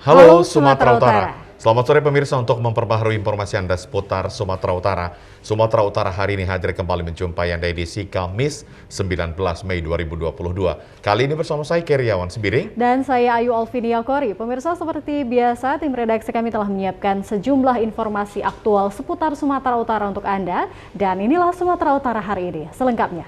Halo Sumatera Utara. Selamat sore pemirsa, untuk memperbaharui informasi Anda seputar Sumatera Utara. Sumatera Utara hari ini hadir kembali menjumpai Anda edisi Kamis 19 Mei 2022. Kali ini bersama saya Keriawan Sembiring. Dan saya Ayu Alvinia Kori. Pemirsa, seperti biasa tim redaksi kami telah menyiapkan sejumlah informasi aktual seputar Sumatera Utara untuk Anda. Dan inilah Sumatera Utara hari ini selengkapnya.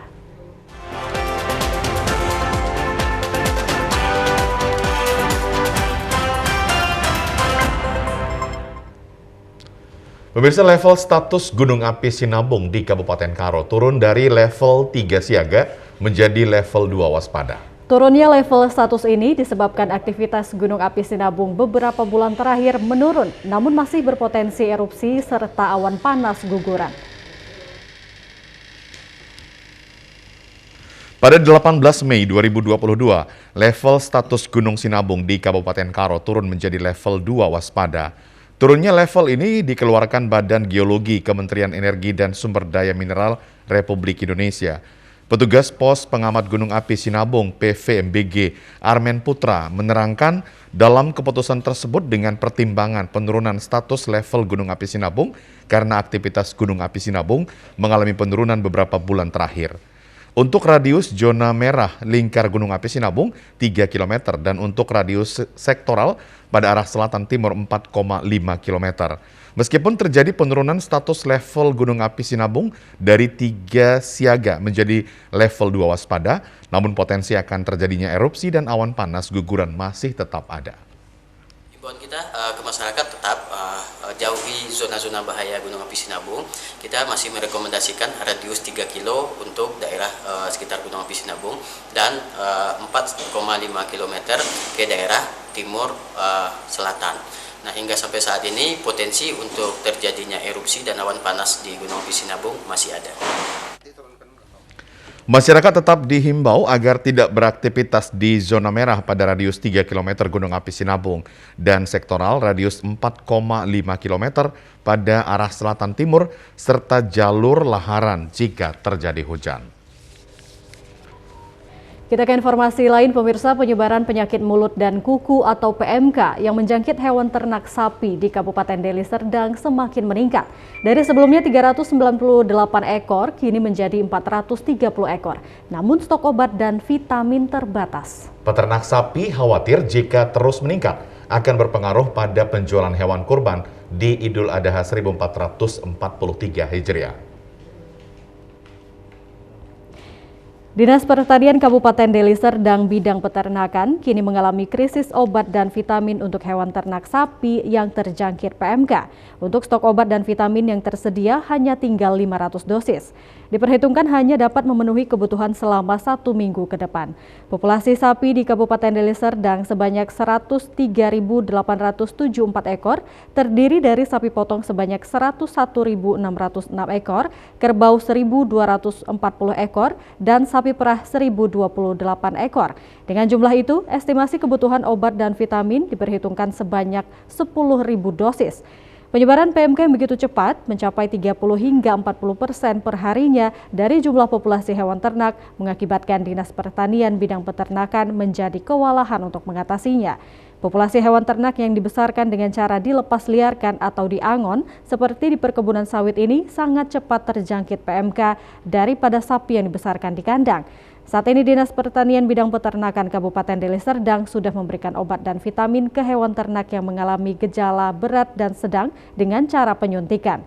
Pemirsa, level status Gunung Api Sinabung di Kabupaten Karo turun dari level 3 siaga menjadi level 2 waspada. Turunnya level status ini disebabkan aktivitas Gunung Api Sinabung beberapa bulan terakhir menurun, namun masih berpotensi erupsi serta awan panas guguran. Pada 18 Mei 2022, level status Gunung Sinabung di Kabupaten Karo turun menjadi level 2 waspada. Turunnya level ini dikeluarkan Badan Geologi Kementerian Energi dan Sumber Daya Mineral Republik Indonesia. Petugas Pos Pengamat Gunung Api Sinabung (PVMBG) Armen Putra menerangkan dalam keputusan tersebut dengan pertimbangan penurunan status level Gunung Api Sinabung karena aktivitas Gunung Api Sinabung mengalami penurunan beberapa bulan terakhir. Untuk radius zona merah lingkar Gunung Api Sinabung 3 km dan untuk radius sektoral pada arah selatan timur 4,5 km. Meskipun terjadi penurunan status level Gunung Api Sinabung dari 3 siaga menjadi level 2 waspada, namun potensi akan terjadinya erupsi dan awan panas guguran masih tetap ada. Himbauan kita ke masyarakat tetap jauhi zona-zona bahaya Gunung Api Sinabung. Kita masih merekomendasikan radius 3 kilo untuk daerah sekitar Gunung Api Sinabung dan 4,5 km ke daerah timur selatan. Nah, hingga sampai saat ini potensi untuk terjadinya erupsi dan awan panas di Gunung Api Sinabung masih ada. Masyarakat tetap dihimbau agar tidak beraktivitas di zona merah pada radius 3 km Gunung Api Sinabung dan sektoral radius 4,5 km pada arah selatan timur serta jalur laharan jika terjadi hujan. Kita ke informasi lain, pemirsa. Penyebaran penyakit mulut dan kuku atau PMK yang menjangkit hewan ternak sapi di Kabupaten Deli Serdang semakin meningkat. Dari sebelumnya 398 ekor, kini menjadi 430 ekor. Namun stok obat dan vitamin terbatas. Peternak sapi khawatir jika terus meningkat akan berpengaruh pada penjualan hewan kurban di Idul Adha 1443 Hijriah. Dinas Pertanian Kabupaten Deli Serdang bidang peternakan kini mengalami krisis obat dan vitamin untuk hewan ternak sapi yang terjangkit PMK. Untuk stok obat dan vitamin yang tersedia hanya tinggal 500 dosis. Diperhitungkan hanya dapat memenuhi kebutuhan selama 1 minggu ke depan. Populasi sapi di Kabupaten Deli Serdang sebanyak 103.874 ekor, terdiri dari sapi potong sebanyak 101.606 ekor, kerbau 1.240 ekor, dan sapi perah 1.028 ekor. Dengan jumlah itu, estimasi kebutuhan obat dan vitamin diperhitungkan sebanyak 10.000 dosis. Penyebaran PMK yang begitu cepat, mencapai 30 hingga 40% per harinya dari jumlah populasi hewan ternak, mengakibatkan Dinas Pertanian bidang peternakan menjadi kewalahan untuk mengatasinya. Populasi hewan ternak yang dibesarkan dengan cara dilepas liarkan atau diangon, seperti di perkebunan sawit ini, sangat cepat terjangkit PMK daripada sapi yang dibesarkan di kandang. Saat ini Dinas Pertanian bidang peternakan Kabupaten Deli Serdang sudah memberikan obat dan vitamin ke hewan ternak yang mengalami gejala berat dan sedang dengan cara penyuntikan.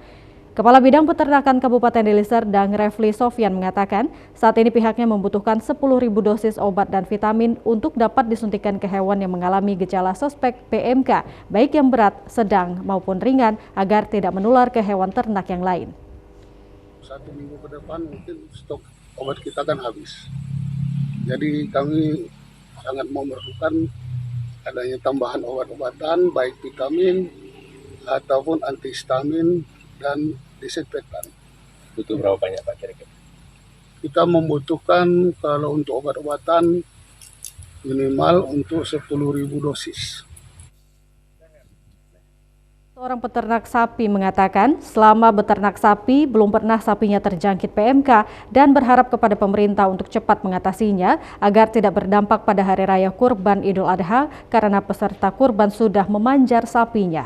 Kepala Bidang Peternakan Kabupaten Deli Serdang, Refli Sofyan, mengatakan saat ini pihaknya membutuhkan 10.000 dosis obat dan vitamin untuk dapat disuntikan ke hewan yang mengalami gejala suspek PMK, baik yang berat, sedang maupun ringan, agar tidak menular ke hewan ternak yang lain. 1 minggu ke depan mungkin stok obat kita kan habis. Jadi kami sangat memerlukan adanya tambahan obat-obatan, baik vitamin ataupun antihistamin dan disinfektan. Butuh berapa banyak Pak kira-kira? Kita membutuhkan kalau untuk obat-obatan minimal untuk 10.000 dosis. Seorang peternak sapi mengatakan selama beternak sapi belum pernah sapinya terjangkit PMK dan berharap kepada pemerintah untuk cepat mengatasinya agar tidak berdampak pada Hari Raya Kurban Idul Adha karena peserta kurban sudah memanjar sapinya.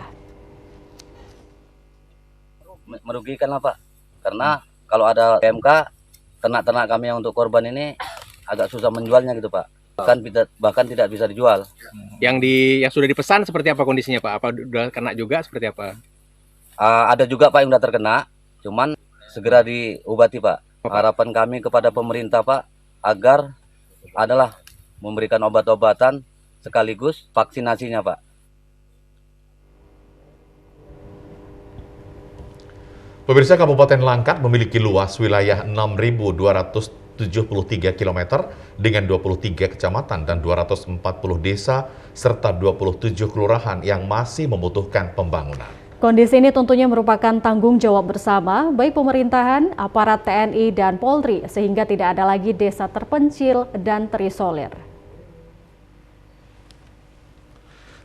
Merugikan lah Pak, karena kalau ada PMK, ternak-ternak kami yang untuk korban ini agak susah menjualnya gitu Pak. Bahkan tidak bisa dijual. Yang sudah dipesan seperti apa kondisinya Pak? Apa udah kena juga seperti apa? Ada juga Pak yang udah terkena, cuman segera diobati Pak. Harapan kami kepada pemerintah Pak agar adalah memberikan obat-obatan sekaligus vaksinasinya Pak. Pemirsa, Kabupaten Langkat memiliki luas wilayah 6.273 km dengan 23 kecamatan dan 240 desa serta 27 kelurahan yang masih membutuhkan pembangunan. Kondisi ini tentunya merupakan tanggung jawab bersama baik pemerintahan, aparat TNI, dan Polri sehingga tidak ada lagi desa terpencil dan terisolir.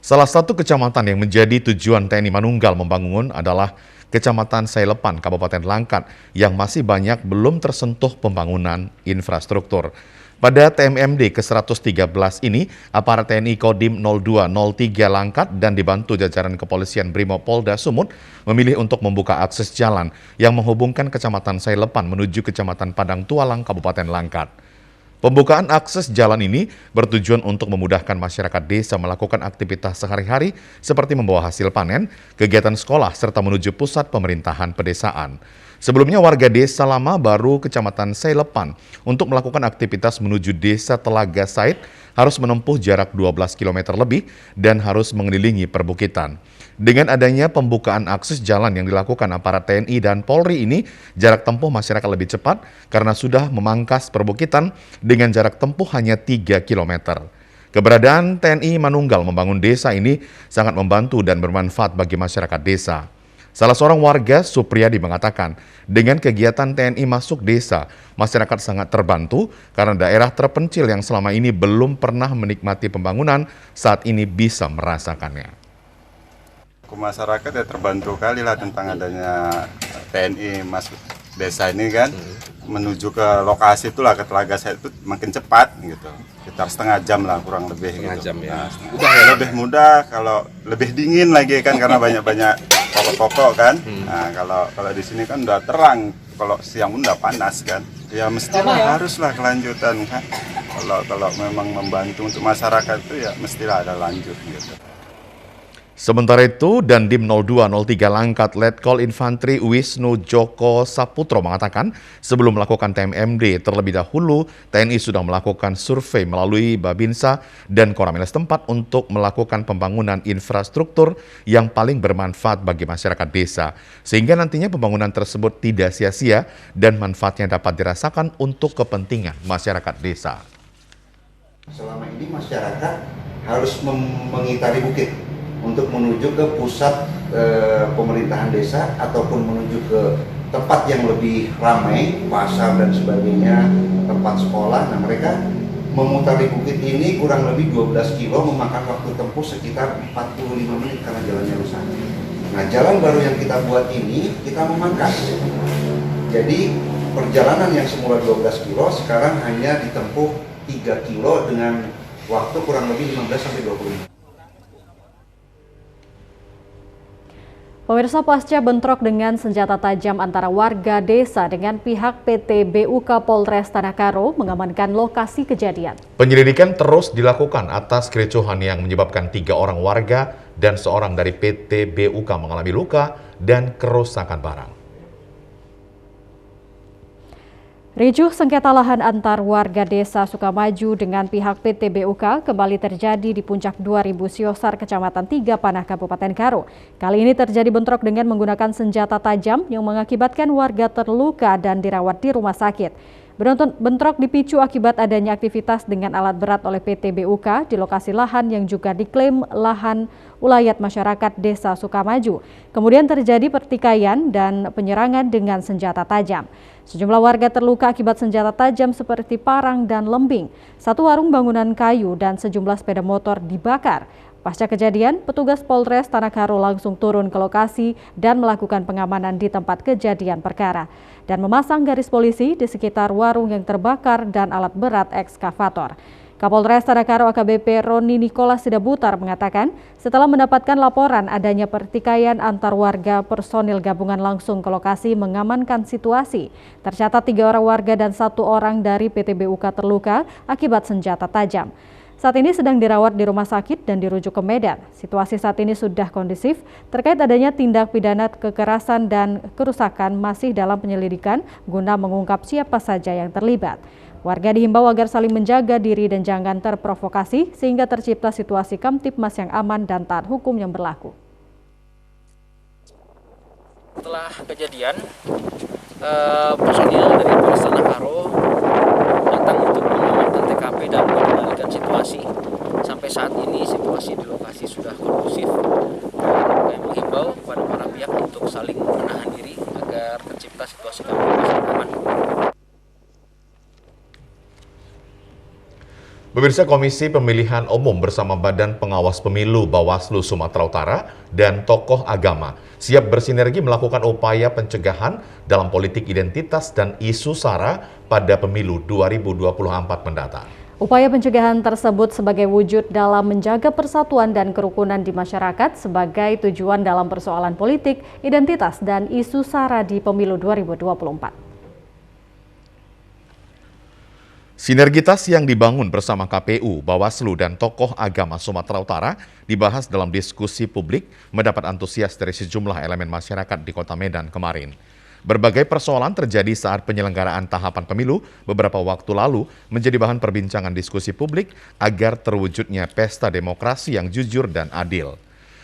Salah satu kecamatan yang menjadi tujuan TNI Manunggal membangun adalah Kecamatan Sailepan, Kabupaten Langkat, yang masih banyak belum tersentuh pembangunan infrastruktur. Pada TMMD ke-113 ini, aparat TNI Kodim 0203 Langkat dan dibantu jajaran kepolisian Brimopolda Sumut memilih untuk membuka akses jalan yang menghubungkan Kecamatan Sailepan menuju Kecamatan Padang Tualang, Kabupaten Langkat. Pembukaan akses jalan ini bertujuan untuk memudahkan masyarakat desa melakukan aktivitas sehari-hari seperti membawa hasil panen, kegiatan sekolah, serta menuju pusat pemerintahan pedesaan. Sebelumnya warga desa lama baru Kecamatan Sailepan untuk melakukan aktivitas menuju desa Telaga Said harus menempuh jarak 12 km lebih dan harus mengelilingi perbukitan. Dengan adanya pembukaan akses jalan yang dilakukan aparat TNI dan Polri ini, jarak tempuh masyarakat lebih cepat karena sudah memangkas perbukitan dengan jarak tempuh hanya 3 km. Keberadaan TNI Manunggal membangun desa ini sangat membantu dan bermanfaat bagi masyarakat desa. Salah seorang warga, Supriyadi, mengatakan, dengan kegiatan TNI masuk desa, masyarakat sangat terbantu karena daerah terpencil yang selama ini belum pernah menikmati pembangunan saat ini bisa merasakannya. Masyarakat ya terbantu kali lah tentang adanya TNI masuk desa ini kan, menuju ke lokasi itulah ke Telaga Said itu makin cepat gitu, sekitar setengah jam lah kurang lebih. Setengah jam ya. Nah, lebih mudah, kalau lebih dingin lagi kan karena banyak pokok-pokok kan. Nah kalau di sini kan udah terang, kalau siang pun udah panas kan. Ya mestilah haruslah kelanjutan kan. Kalau memang membantu untuk masyarakat itu ya mestilah ada lanjut gitu. Sementara itu, Dandim 0203 Langkat Letkol Infantri Wisnu Joko Saputro mengatakan sebelum melakukan TMMD terlebih dahulu TNI sudah melakukan survei melalui Babinsa dan Koramil setempat untuk melakukan pembangunan infrastruktur yang paling bermanfaat bagi masyarakat desa sehingga nantinya pembangunan tersebut tidak sia-sia dan manfaatnya dapat dirasakan untuk kepentingan masyarakat desa. Selama ini masyarakat harus mengitari bukit untuk menuju ke pusat pemerintahan desa ataupun menuju ke tempat yang lebih ramai, pasar dan sebagainya, tempat sekolah. Nah, mereka memutari bukit ini kurang lebih 12 kilo memakan waktu tempuh sekitar 45 menit karena jalannya rusak. Nah, jalan baru yang kita buat ini kita memangkas. Jadi perjalanan yang semula 12 kilo sekarang hanya ditempuh 3 kilo dengan waktu kurang lebih 15-20 menit. Pemirsa, pasca bentrok dengan senjata tajam antara warga desa dengan pihak PT BUK Polres Tanah Karo mengamankan lokasi kejadian. Penyelidikan terus dilakukan atas kericuhan yang menyebabkan 3 orang warga dan seorang dari PT BUK mengalami luka dan kerusakan barang. Ricuh sengketa lahan antar warga desa Sukamaju dengan pihak PT BUK kembali terjadi di Puncak 2000 Siosar, Kecamatan 3 Panah, Kabupaten Karo. Kali ini terjadi bentrok dengan menggunakan senjata tajam yang mengakibatkan warga terluka dan dirawat di rumah sakit. Bentrok dipicu akibat adanya aktivitas dengan alat berat oleh PT BUK di lokasi lahan yang juga diklaim lahan ulayat masyarakat desa Sukamaju. Kemudian terjadi pertikaian dan penyerangan dengan senjata tajam. Sejumlah warga terluka akibat senjata tajam seperti parang dan lembing. Satu warung bangunan kayu dan sejumlah sepeda motor dibakar. Pasca kejadian, petugas Polres Tanah Karo langsung turun ke lokasi dan melakukan pengamanan di tempat kejadian perkara dan memasang garis polisi di sekitar warung yang terbakar dan alat berat ekskavator. Kapolres Tanah Karo AKBP Roni Nikolas Sidabutar mengatakan setelah mendapatkan laporan adanya pertikaian antar warga, personil gabungan langsung ke lokasi mengamankan situasi. Tercatat 3 orang warga dan 1 orang dari PTBUK terluka akibat senjata tajam. Saat ini sedang dirawat di rumah sakit dan dirujuk ke Medan. Situasi saat ini sudah kondusif terkait adanya tindak pidana kekerasan dan kerusakan masih dalam penyelidikan guna mengungkap siapa saja yang terlibat. Warga dihimbau agar saling menjaga diri dan jangan terprovokasi sehingga tercipta situasi kamtipmas yang aman dan taat hukum yang berlaku. Setelah kejadian, personil dari Polres Tanah Karo datang untuk mengamankan TKP dan mengendalikan situasi. Sampai saat ini situasi di lokasi sudah kondusif. Kami menghimbau kepada para pihak untuk saling menahan diri agar tercipta situasi kamtipmas yang aman. Pemirsa, Komisi Pemilihan Umum bersama Badan Pengawas Pemilu Bawaslu Sumatera Utara dan tokoh agama siap bersinergi melakukan upaya pencegahan dalam politik identitas dan isu SARA pada pemilu 2024 mendatang. Upaya pencegahan tersebut sebagai wujud dalam menjaga persatuan dan kerukunan di masyarakat sebagai tujuan dalam persoalan politik, identitas, dan isu SARA di pemilu 2024. Sinergitas yang dibangun bersama KPU, Bawaslu, dan tokoh agama Sumatera Utara dibahas dalam diskusi publik mendapat antusias dari sejumlah elemen masyarakat di Kota Medan kemarin. Berbagai persoalan terjadi saat penyelenggaraan tahapan pemilu beberapa waktu lalu menjadi bahan perbincangan diskusi publik agar terwujudnya pesta demokrasi yang jujur dan adil.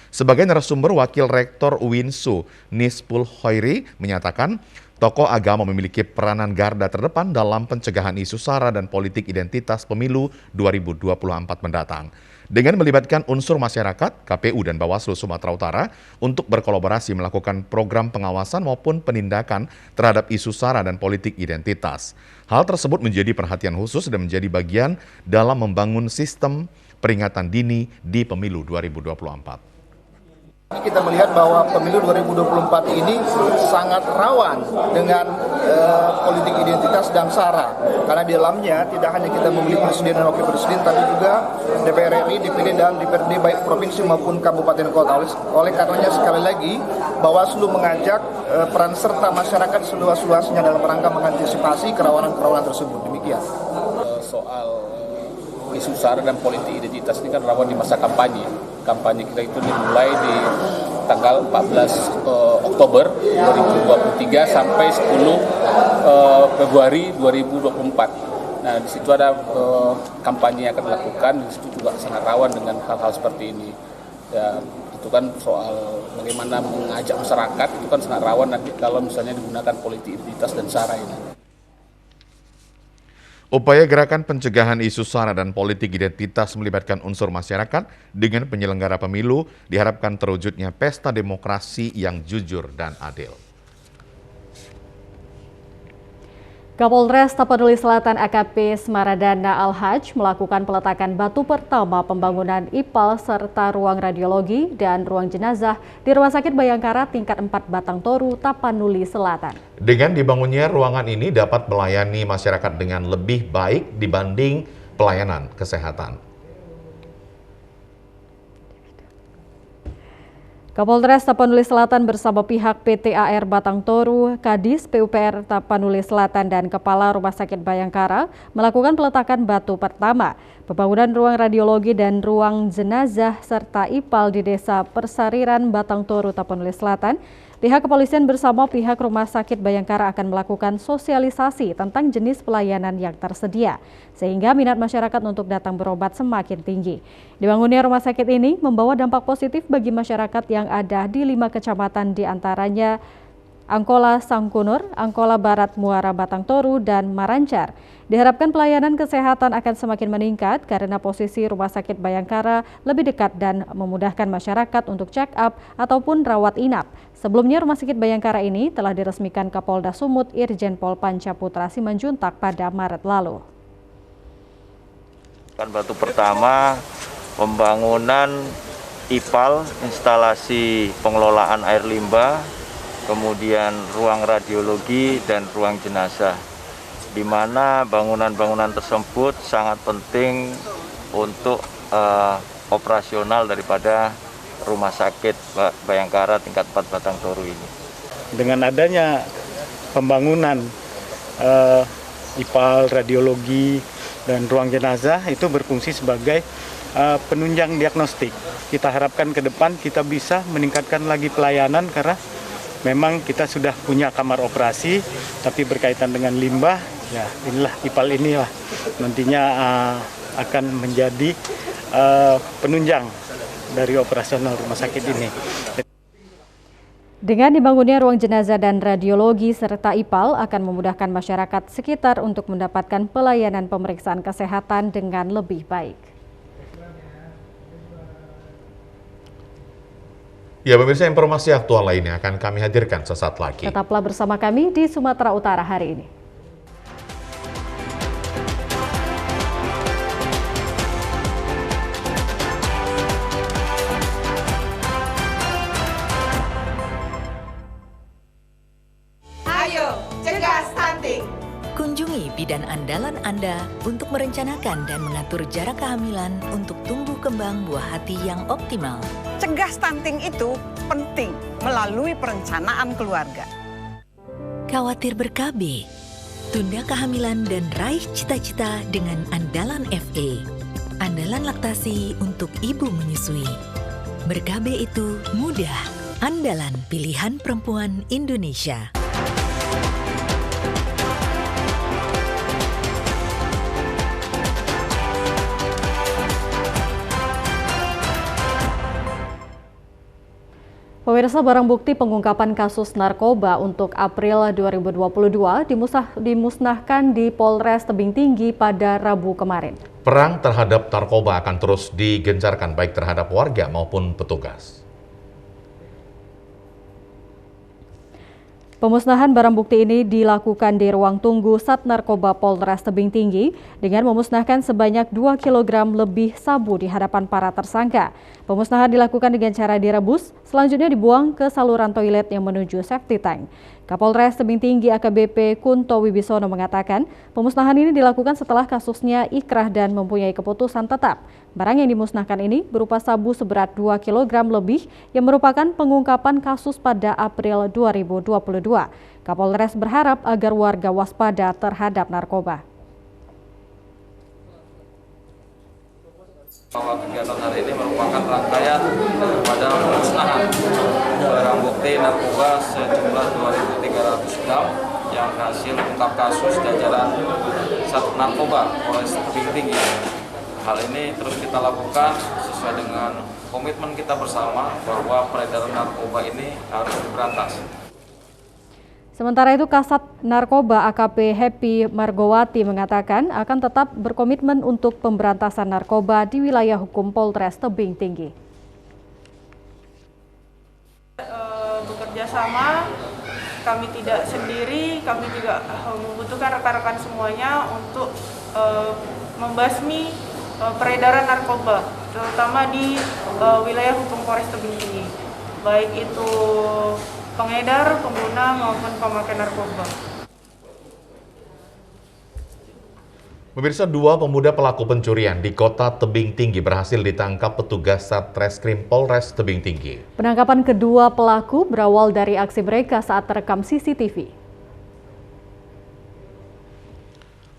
Sebagai narasumber, Wakil Rektor UINSU Nispul Hoiri menyatakan tokoh agama memiliki peranan garda terdepan dalam pencegahan isu SARA dan politik identitas pemilu 2024 mendatang. Dengan melibatkan unsur masyarakat, KPU dan Bawaslu Sumatera Utara untuk berkolaborasi melakukan program pengawasan maupun penindakan terhadap isu SARA dan politik identitas. Hal tersebut menjadi perhatian khusus dan menjadi bagian dalam membangun sistem peringatan dini di pemilu 2024. Kita melihat bahwa pemilu 2024 ini sangat rawan dengan politik identitas dan SARA. Karena di dalamnya tidak hanya kita memilih presiden dan wakil presiden, tapi juga DPR RI, DPD, dan DPRD baik provinsi maupun kabupaten kota. Oleh karenanya sekali lagi, Bawaslu mengajak peran serta masyarakat seluas-luasnya dalam rangka mengantisipasi kerawanan-kerawanan tersebut. Demikian. Soal isu SARA dan politik identitas ini kan rawan di masa kampanye. Kampanye kita itu dimulai di tanggal 14 Oktober 2023 sampai 10 Februari 2024. Nah, di situ ada kampanye yang akan dilakukan, di situ juga sangat rawan dengan hal-hal seperti ini. Ya, itu kan soal bagaimana mengajak masyarakat, itu kan sangat rawan nanti kalau misalnya digunakan politik identitas dan SARA ini. Upaya gerakan pencegahan isu SARA dan politik identitas melibatkan unsur masyarakat dengan penyelenggara pemilu diharapkan terwujudnya pesta demokrasi yang jujur dan adil. Kapolres Tapanuli Selatan AKP Semaradana Al-Haj melakukan peletakan batu pertama pembangunan IPAL serta ruang radiologi dan ruang jenazah di Rumah Sakit Bayangkara tingkat 4 Batang Toru, Tapanuli Selatan. Dengan dibangunnya ruangan ini dapat melayani masyarakat dengan lebih baik dibanding pelayanan kesehatan. Kapolres Tapanuli Selatan bersama pihak PT AR Batang Toru, Kadis PUPR Tapanuli Selatan dan Kepala Rumah Sakit Bayangkara melakukan peletakan batu pertama pembangunan ruang radiologi dan ruang jenazah serta IPAL di Desa Persariran Batang Toru, Tapanuli Selatan. Pihak kepolisian bersama pihak Rumah Sakit Bayangkara akan melakukan sosialisasi tentang jenis pelayanan yang tersedia, sehingga minat masyarakat untuk datang berobat semakin tinggi. Dibangunnya rumah sakit ini membawa dampak positif bagi masyarakat yang ada di 5 kecamatan diantaranya Angkola Sangkunur, Angkola Barat Muara Batang Toru, dan Marancar. Diharapkan pelayanan kesehatan akan semakin meningkat karena posisi Rumah Sakit Bayangkara lebih dekat dan memudahkan masyarakat untuk check up ataupun rawat inap. Sebelumnya Rumah Sakit Bayangkara ini telah diresmikan Kapolda Sumut Irjen Pol Pancaputra Simanjuntak pada Maret lalu. Batu pertama pembangunan IPAL, instalasi pengelolaan air limbah, kemudian ruang radiologi dan ruang jenazah, di mana bangunan-bangunan tersebut sangat penting untuk operasional daripada Rumah Sakit Bayangkara tingkat 4 Batang Toru ini. Dengan adanya pembangunan IPAL, radiologi, dan ruang jenazah itu berfungsi sebagai penunjang diagnostik. Kita harapkan ke depan kita bisa meningkatkan lagi pelayanan karena memang kita sudah punya kamar operasi, tapi berkaitan dengan limbah, ya inilah IPAL inilah nantinya akan menjadi penunjang dari operasional rumah sakit ini. Dengan dibangunnya ruang jenazah dan radiologi serta IPAL akan memudahkan masyarakat sekitar untuk mendapatkan pelayanan pemeriksaan kesehatan dengan lebih baik. Ya, pemirsa, informasi aktual lainnya akan kami hadirkan sesaat lagi. Tetaplah bersama kami di Sumatera Utara hari ini. Ayo, cegah stunting. Kunjungi bidan andalan Anda untuk merencanakan dan mengatur jarak kehamilan untuk tumbuh kembang buah hati yang optimal. Cegah stunting itu penting melalui perencanaan keluarga. Khawatir ber-KB, tunda kehamilan dan raih cita-cita dengan Andalan FE. Andalan laktasi untuk ibu menyusui. Ber-KB itu mudah. Andalan pilihan perempuan Indonesia. Pemirsa, barang bukti pengungkapan kasus narkoba untuk April 2022 dimusnahkan di Polres Tebing Tinggi pada Rabu kemarin. Perang terhadap narkoba akan terus digencarkan baik terhadap warga maupun petugas. Pemusnahan barang bukti ini dilakukan di ruang tunggu Sat Narkoba Polres Tebing Tinggi dengan memusnahkan sebanyak 2 kg lebih sabu di hadapan para tersangka. Pemusnahan dilakukan dengan cara direbus, selanjutnya dibuang ke saluran toilet yang menuju safety tank. Kapolres Tebing Tinggi AKBP Kunto Wibisono mengatakan pemusnahan ini dilakukan setelah kasusnya ikrah dan mempunyai keputusan tetap. Barang yang dimusnahkan ini berupa sabu seberat 2 kg lebih yang merupakan pengungkapan kasus pada April 2022. Kapolres berharap agar warga waspada terhadap narkoba. Bahwa kegiatan hari ini merupakan rangkaian daripada pemusnahan barang bukti narkoba sejumlah 2.300 gram yang hasil ungkap kasus jajaran Sat Narkoba Polres Tebing Tinggi. Hal ini terus kita lakukan sesuai dengan komitmen kita bersama bahwa peredaran narkoba ini harus diberantas. Sementara itu, Kasat Narkoba AKP Happy Margowati mengatakan akan tetap berkomitmen untuk pemberantasan narkoba di wilayah hukum Polres Tebing Tinggi. Bekerja sama, kami tidak sendiri, kami juga membutuhkan rekan-rekan semuanya untuk membasmi peredaran narkoba, terutama di wilayah hukum Polres Tebing Tinggi, baik itu pengedar, pengguna maupun pemakai narkoba. Pemirsa, 2 pemuda pelaku pencurian di Kota Tebing Tinggi berhasil ditangkap petugas Satreskrim Polres Tebing Tinggi. Penangkapan kedua pelaku berawal dari aksi mereka saat terekam CCTV.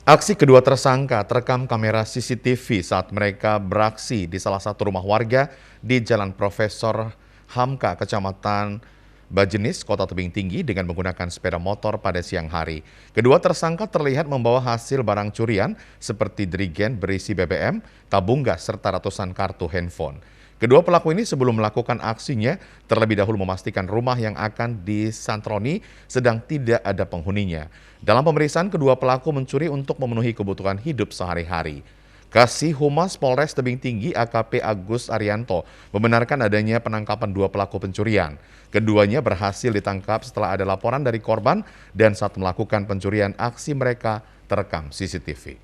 Aksi kedua tersangka terekam kamera CCTV saat mereka beraksi di salah satu rumah warga di Jalan Profesor Hamka, Kecamatan Bajenis, Kota Tebing Tinggi dengan menggunakan sepeda motor pada siang hari. Kedua tersangka terlihat membawa hasil barang curian seperti dirigen berisi BBM, tabung gas, serta ratusan kartu handphone. Kedua pelaku ini sebelum melakukan aksinya terlebih dahulu memastikan rumah yang akan disantroni sedang tidak ada penghuninya. Dalam pemeriksaan, kedua pelaku mencuri untuk memenuhi kebutuhan hidup sehari-hari. Kasih Humas Polres Tebing Tinggi AKP Agus Arianto membenarkan adanya penangkapan 2 pelaku pencurian. Keduanya berhasil ditangkap setelah ada laporan dari korban dan saat melakukan pencurian aksi mereka terekam CCTV.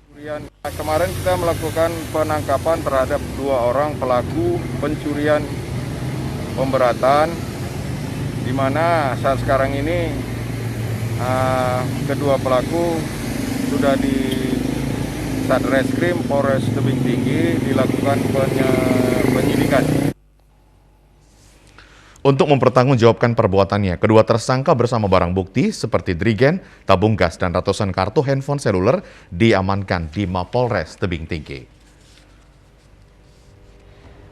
Kemarin kita melakukan penangkapan terhadap 2 orang pelaku pencurian pemberatan, di mana saat sekarang ini kedua pelaku sudah di Satreskrim Polres Tebing Tinggi dilakukan penyidikan. Untuk mempertanggungjawabkan perbuatannya, kedua tersangka bersama barang bukti seperti drigen, tabung gas, dan ratusan kartu handphone seluler diamankan di Mapolres Tebing Tinggi.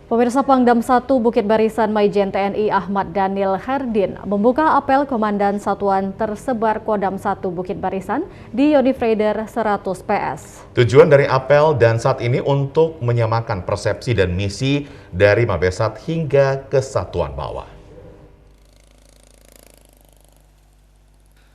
Pemirsa, Pangdam 1 Bukit Barisan Maijen TNI Ahmad Daniel Herdin membuka apel Komandan Satuan Tersebar Kodam 1 Bukit Barisan di Unifreider 100 PS. Tujuan dari apel dan saat ini untuk menyamakan persepsi dan misi dari Mabesat hingga ke satuan bawah.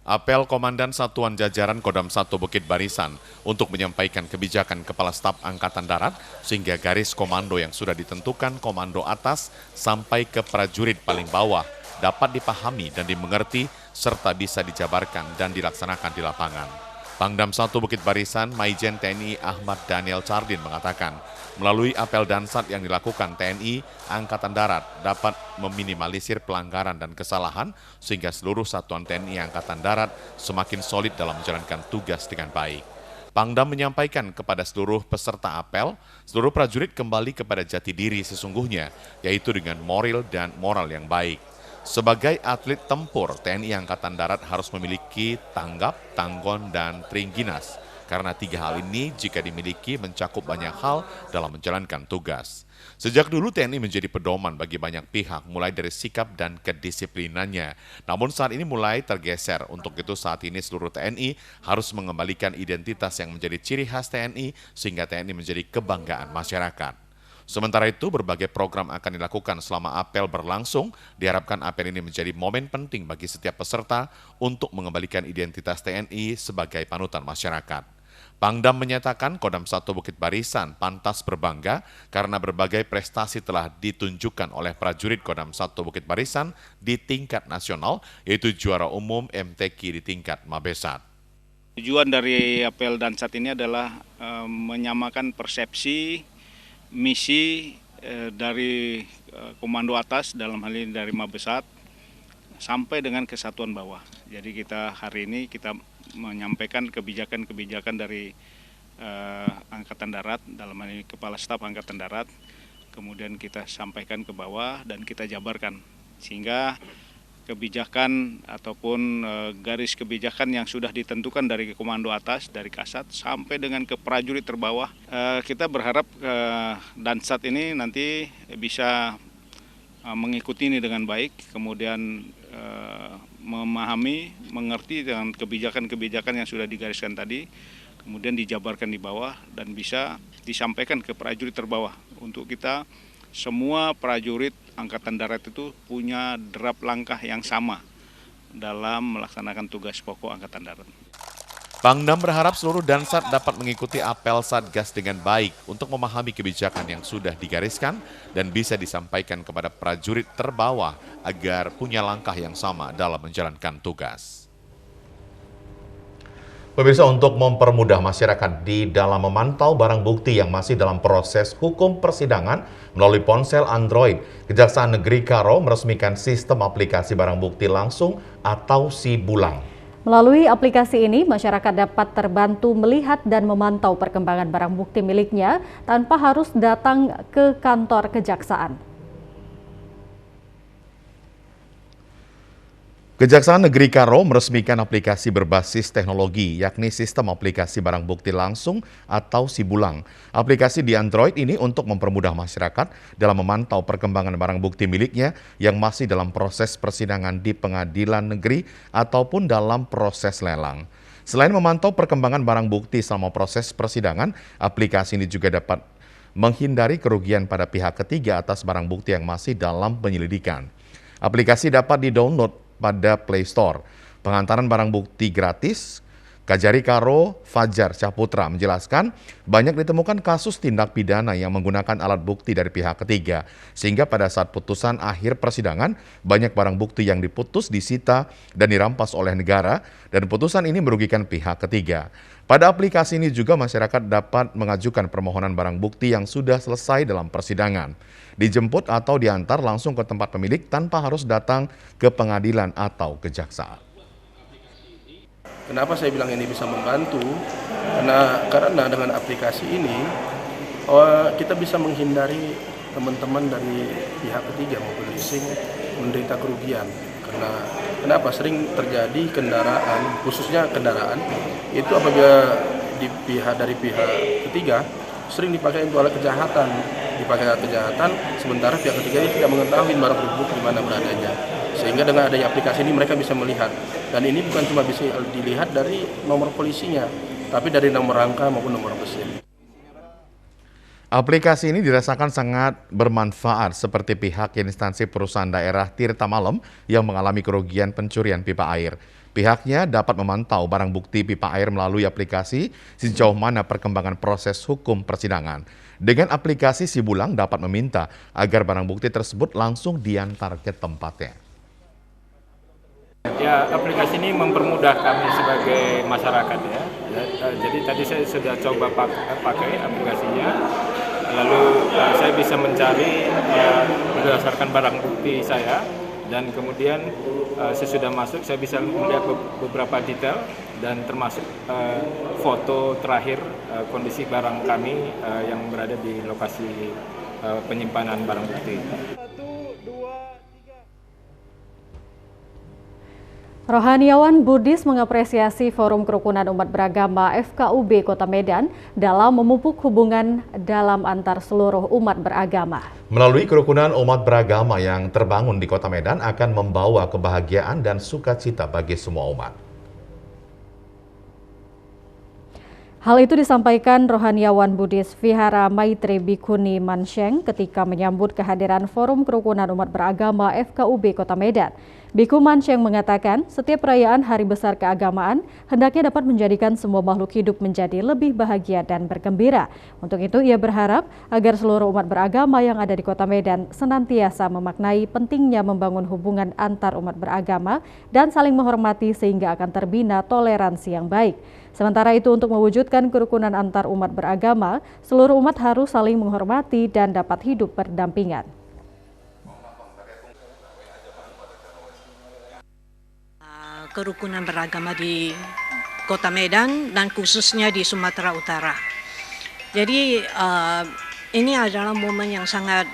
Apel Komandan Satuan Jajaran Kodam 1 Bukit Barisan untuk menyampaikan kebijakan Kepala Staf Angkatan Darat sehingga garis komando yang sudah ditentukan komando atas sampai ke prajurit paling bawah dapat dipahami dan dimengerti serta bisa dijabarkan dan dilaksanakan di lapangan. Pangdam 1 Bukit Barisan Maijen TNI Ahmad Daniel Herdin mengatakan, melalui apel dansat yang dilakukan TNI Angkatan Darat dapat meminimalisir pelanggaran dan kesalahan sehingga seluruh satuan TNI Angkatan Darat semakin solid dalam menjalankan tugas dengan baik. Pangdam menyampaikan kepada seluruh peserta apel, seluruh prajurit kembali kepada jati diri sesungguhnya, yaitu dengan moral dan moral yang baik. Sebagai atlet tempur, TNI Angkatan Darat harus memiliki tanggap, tanggon, dan tringginas. Karena tiga hal ini jika dimiliki mencakup banyak hal dalam menjalankan tugas. Sejak dulu TNI menjadi pedoman bagi banyak pihak mulai dari sikap dan kedisiplinannya. Namun saat ini mulai tergeser. Untuk itu saat ini seluruh TNI harus mengembalikan identitas yang menjadi ciri khas TNI sehingga TNI menjadi kebanggaan masyarakat. Sementara itu, berbagai program akan dilakukan selama apel berlangsung. Diharapkan apel ini menjadi momen penting bagi setiap peserta untuk mengembalikan identitas TNI sebagai panutan masyarakat. Pangdam menyatakan Kodam 1 Bukit Barisan pantas berbangga karena berbagai prestasi telah ditunjukkan oleh prajurit Kodam 1 Bukit Barisan di tingkat nasional, yaitu juara umum MTQ di tingkat Mabesat. Tujuan dari apel dansat ini adalah menyamakan persepsi, misi dari komando atas dalam hal ini dari Mabesat sampai dengan kesatuan bawah. Jadi kita hari ini kita menyampaikan kebijakan-kebijakan dari Angkatan Darat dalam hal ini Kepala Staf Angkatan Darat, kemudian kita sampaikan ke bawah dan kita jabarkan sehingga kebijakan ataupun garis kebijakan yang sudah ditentukan dari komando atas, dari Kasat sampai dengan ke prajurit terbawah. Kita berharap dansat ini nanti bisa mengikuti ini dengan baik, kemudian memahami, mengerti dengan kebijakan-kebijakan yang sudah digariskan tadi, kemudian dijabarkan di bawah dan bisa disampaikan ke prajurit terbawah. Untuk kita semua prajurit Angkatan Darat itu punya derap langkah yang sama dalam melaksanakan tugas pokok Angkatan Darat. Pangdam berharap seluruh dansat dapat mengikuti apel Satgas dengan baik untuk memahami kebijakan yang sudah digariskan dan bisa disampaikan kepada prajurit terbawah agar punya langkah yang sama dalam menjalankan tugas. Pemirsa, untuk mempermudah masyarakat di dalam memantau barang bukti yang masih dalam proses hukum persidangan melalui ponsel Android, Kejaksaan Negeri Karo meresmikan sistem aplikasi barang bukti langsung atau SIBulang. Melalui aplikasi ini, masyarakat dapat terbantu melihat dan memantau perkembangan barang bukti miliknya tanpa harus datang ke kantor kejaksaan. Kejaksaan Negeri Karo meresmikan aplikasi berbasis teknologi, yakni sistem aplikasi barang bukti langsung atau SIBulang. Aplikasi di Android ini untuk mempermudah masyarakat dalam memantau perkembangan barang bukti miliknya yang masih dalam proses persidangan di pengadilan negeri ataupun dalam proses lelang. Selain memantau perkembangan barang bukti selama proses persidangan, aplikasi ini juga dapat menghindari kerugian pada pihak ketiga atas barang bukti yang masih dalam penyelidikan. Aplikasi dapat di-download pada Play Store. Pengantaran barang bukti gratis, Kajari Karo Fajar Caputra menjelaskan banyak ditemukan kasus tindak pidana yang menggunakan alat bukti dari pihak ketiga, sehingga pada saat putusan akhir persidangan banyak barang bukti yang diputus disita dan dirampas oleh negara dan putusan ini merugikan pihak ketiga. Pada aplikasi ini juga masyarakat dapat mengajukan permohonan barang bukti yang sudah selesai dalam persidangan, dijemput atau diantar langsung ke tempat pemilik tanpa harus datang ke pengadilan atau kejaksaan. Kenapa saya bilang ini bisa membantu? Karena dengan aplikasi ini kita bisa menghindari teman-teman dari pihak ketiga maupun leasing menderita kerugian. Kenapa sering terjadi kendaraan, khususnya kendaraan itu apabila dari pihak ketiga sering dipakai untuk alat kejahatan, sementara pihak ketiga ini tidak mengetahui barang tersebut di mana beradanya. Sehingga dengan adanya aplikasi ini mereka bisa melihat, dan ini bukan cuma bisa dilihat dari nomor polisinya, tapi dari nomor rangka maupun nomor mesin. Aplikasi ini dirasakan sangat bermanfaat seperti pihak instansi perusahaan daerah Tirta Malem yang mengalami kerugian pencurian pipa air. Pihaknya dapat memantau barang bukti pipa air melalui aplikasi sejauh mana perkembangan proses hukum persidangan. Dengan aplikasi Sibulang dapat meminta agar barang bukti tersebut langsung diantar ke tempatnya. Ya, aplikasi ini mempermudah kami sebagai masyarakat ya. Jadi tadi saya sudah coba pakai aplikasinya. Lalu saya bisa mencari berdasarkan barang bukti saya, dan kemudian sesudah masuk saya bisa melihat beberapa detail dan termasuk foto terakhir kondisi barang kami yang berada di lokasi penyimpanan barang bukti. Rohaniawan Buddhis mengapresiasi Forum Kerukunan Umat Beragama FKUB Kota Medan dalam memupuk hubungan dalam antar seluruh umat beragama. Melalui kerukunan umat beragama yang terbangun di Kota Medan akan membawa kebahagiaan dan sukacita bagi semua umat. Hal itu disampaikan Rohaniawan Buddhis Vihara Maitri Bhikkhuni Mansyeng ketika menyambut kehadiran Forum Kerukunan Umat Beragama FKUB Kota Medan. Bhikkhu Mansyeng mengatakan setiap perayaan hari besar keagamaan hendaknya dapat menjadikan semua makhluk hidup menjadi lebih bahagia dan bergembira. Untuk itu ia berharap agar seluruh umat beragama yang ada di Kota Medan senantiasa memaknai pentingnya membangun hubungan antar umat beragama dan saling menghormati sehingga akan terbina toleransi yang baik. Sementara itu untuk mewujudkan kerukunan antar umat beragama, seluruh umat harus saling menghormati dan dapat hidup berdampingan. Kerukunan beragama di Kota Medan dan khususnya di Sumatera Utara. Jadi ini adalah momen yang sangat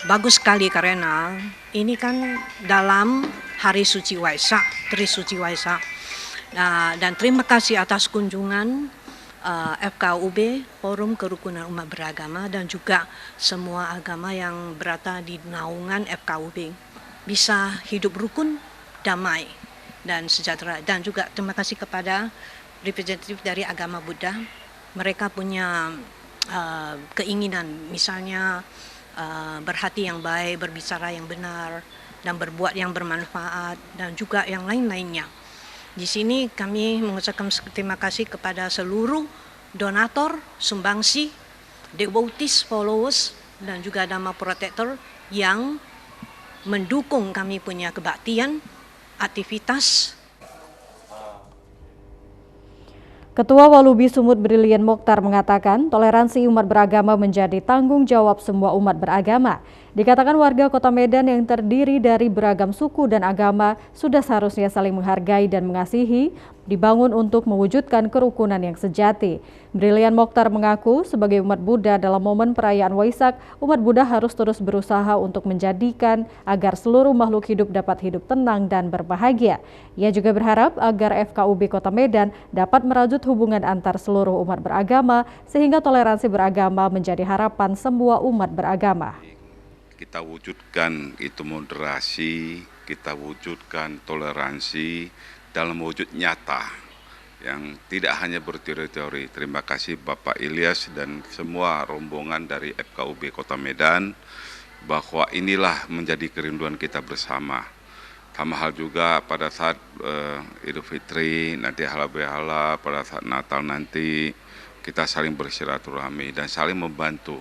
bagus sekali karena ini kan dalam hari suci Waisak, Trisuci Waisak. Dan terima kasih atas kunjungan FKUB, Forum Kerukunan Umat Beragama, dan juga semua agama yang berada di naungan FKUB bisa hidup rukun, damai, dan sejahtera. Dan juga terima kasih kepada representatif dari agama Buddha. Mereka punya keinginan, misalnya berhati yang baik, berbicara yang benar, dan berbuat yang bermanfaat, dan juga yang lain-lainnya. Di sini kami mengucapkan terima kasih kepada seluruh donatur, sumbangsi, devotees, followers, dan juga Dhamma Protector yang mendukung kami punya kebaktian, aktivitas. Ketua Walubi Sumut Brilian Mokhtar mengatakan toleransi umat beragama menjadi tanggung jawab semua umat beragama. Dikatakan warga Kota Medan yang terdiri dari beragam suku dan agama sudah seharusnya saling menghargai dan mengasihi, dibangun untuk mewujudkan kerukunan yang sejati. Brilian Mokhtar mengaku sebagai umat Buddha dalam momen perayaan Waisak, umat Buddha harus terus berusaha untuk menjadikan agar seluruh makhluk hidup dapat hidup tenang dan berbahagia. Ia juga berharap agar FKUB Kota Medan dapat merajut hubungan antar seluruh umat beragama sehingga toleransi beragama menjadi harapan semua umat beragama. Kita wujudkan itu moderasi, kita wujudkan toleransi dalam wujud nyata yang tidak hanya berteori-teori. Terima kasih Bapak Ilyas dan semua rombongan dari FKUB Kota Medan bahwa inilah menjadi kerinduan kita bersama. Sama hal juga pada saat Idul Fitri, nanti halal bihalal, pada saat Natal nanti kita saling bersilaturahmi dan saling membantu.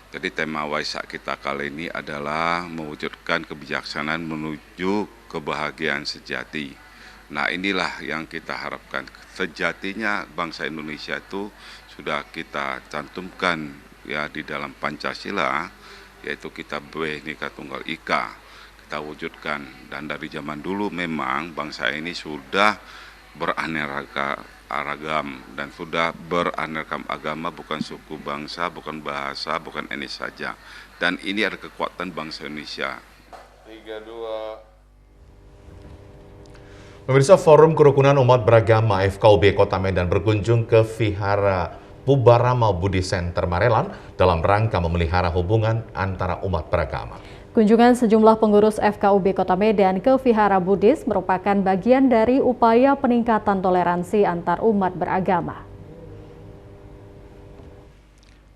Jadi tema Waisak kita kali ini adalah mewujudkan kebijaksanaan menuju kebahagiaan sejati. Nah, inilah yang kita harapkan. Sejatinya bangsa Indonesia itu sudah kita cantumkan ya di dalam Pancasila, yaitu kita Bhinneka Tunggal Ika. Kita wujudkan, dan dari zaman dulu memang bangsa ini sudah beraneka ragam dan sudah beraneka agama, bukan suku bangsa, bukan bahasa, bukan etnis saja, dan ini ada kekuatan bangsa Indonesia. 3-2. Pemirsa, Forum Kerukunan Umat Beragama FKUB Kota Medan berkunjung ke Vihara Pubarama Budi Center Marelan dalam rangka memelihara hubungan antara umat beragama. Kunjungan sejumlah pengurus FKUB Kota Medan ke Vihara Buddhis merupakan bagian dari upaya peningkatan toleransi antar umat beragama.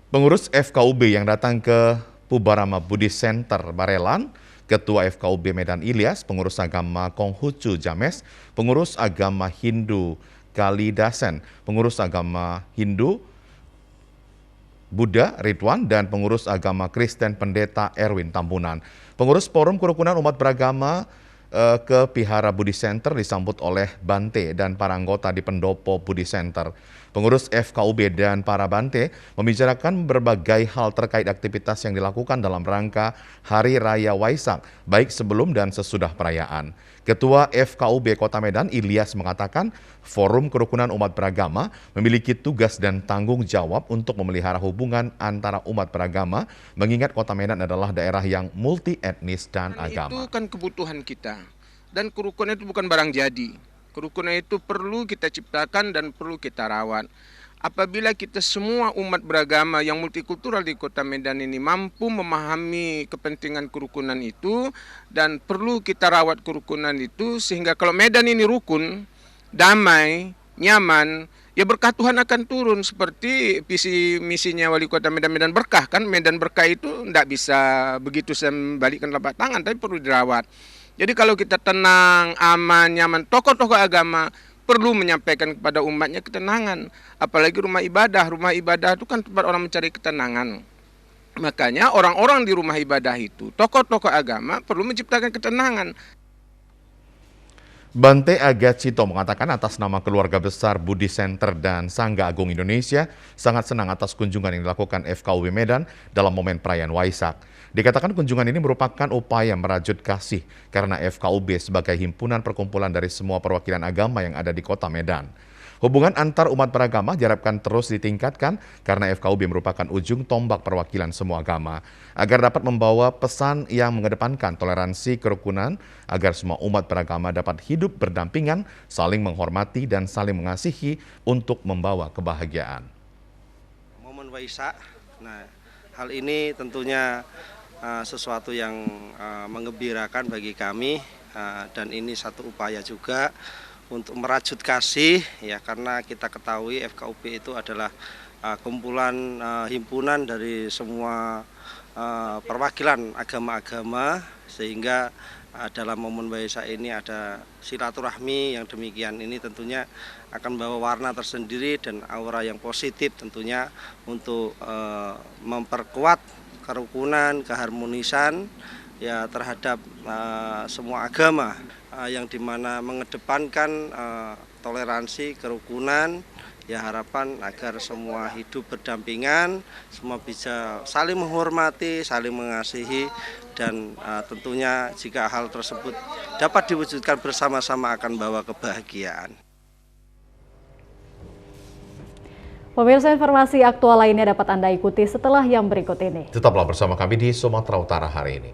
Pengurus FKUB yang datang ke Pubarama Budi Center Marelan, Ketua FKUB Medan Ilyas, pengurus agama Konghucu James, pengurus agama Hindu Kalidasen, pengurus agama Hindu Buddha Ridwan, dan pengurus agama Kristen Pendeta Erwin Tambunan. Pengurus Forum Kerukunan Umat Beragama ke Vihara Budi Center disambut oleh Bante dan para anggota di Pendopo Budi Center. Pengurus FKUB dan para Bante membicarakan berbagai hal terkait aktivitas yang dilakukan dalam rangka Hari Raya Waisak, baik sebelum dan sesudah perayaan. Ketua FKUB Kota Medan Ilyas mengatakan Forum Kerukunan Umat Beragama memiliki tugas dan tanggung jawab untuk memelihara hubungan antara umat beragama, mengingat Kota Medan adalah daerah yang multi etnis dan agama. Itu kan kebutuhan kita, dan kerukunan itu bukan barang jadi. Kerukunan itu perlu kita ciptakan dan perlu kita rawat. Apabila kita semua umat beragama yang multikultural di Kota Medan ini mampu memahami kepentingan kerukunan itu dan perlu kita rawat kerukunan itu, sehingga kalau Medan ini rukun, damai, nyaman, ya berkah Tuhan akan turun seperti visi misinya Wali Kota Medan, Medan Berkah kan. Medan Berkah itu tidak bisa begitu saya membalikkan telapak tangan, tapi perlu dirawat. Jadi kalau kita tenang, aman, nyaman, tokoh-tokoh agama perlu menyampaikan kepada umatnya ketenangan. Apalagi rumah ibadah itu kan tempat orang mencari ketenangan. Makanya orang-orang di rumah ibadah itu, tokoh-tokoh agama perlu menciptakan ketenangan. Bante Agacito mengatakan atas nama keluarga besar Budi Center dan Sangga Agung Indonesia sangat senang atas kunjungan yang dilakukan FKUB Medan dalam momen perayaan Waisak. Dikatakan kunjungan ini merupakan upaya merajut kasih karena FKUB sebagai himpunan perkumpulan dari semua perwakilan agama yang ada di Kota Medan. Hubungan antar umat beragama diharapkan terus ditingkatkan karena FKUB merupakan ujung tombak perwakilan semua agama agar dapat membawa pesan yang mengedepankan toleransi kerukunan agar semua umat beragama dapat hidup berdampingan, saling menghormati dan saling mengasihi untuk membawa kebahagiaan. Momen Waisak, nah hal ini tentunya sesuatu yang menggembirakan bagi kami dan ini satu upaya juga untuk merajut kasih ya, karena kita ketahui FKUB itu adalah kumpulan himpunan dari semua perwakilan agama-agama, sehingga dalam momen Waisak ini ada silaturahmi yang demikian ini tentunya akan membawa warna tersendiri dan aura yang positif tentunya untuk memperkuat kerukunan, keharmonisan ya terhadap semua agama yang dimana mengedepankan toleransi, kerukunan, ya harapan agar semua hidup berdampingan, semua bisa saling menghormati, saling mengasihi, dan tentunya jika hal tersebut dapat diwujudkan bersama-sama akan bawa kebahagiaan. Pemirsa, informasi aktual lainnya dapat Anda ikuti setelah yang berikut ini. Tetaplah bersama kami di Sumatera Utara hari ini.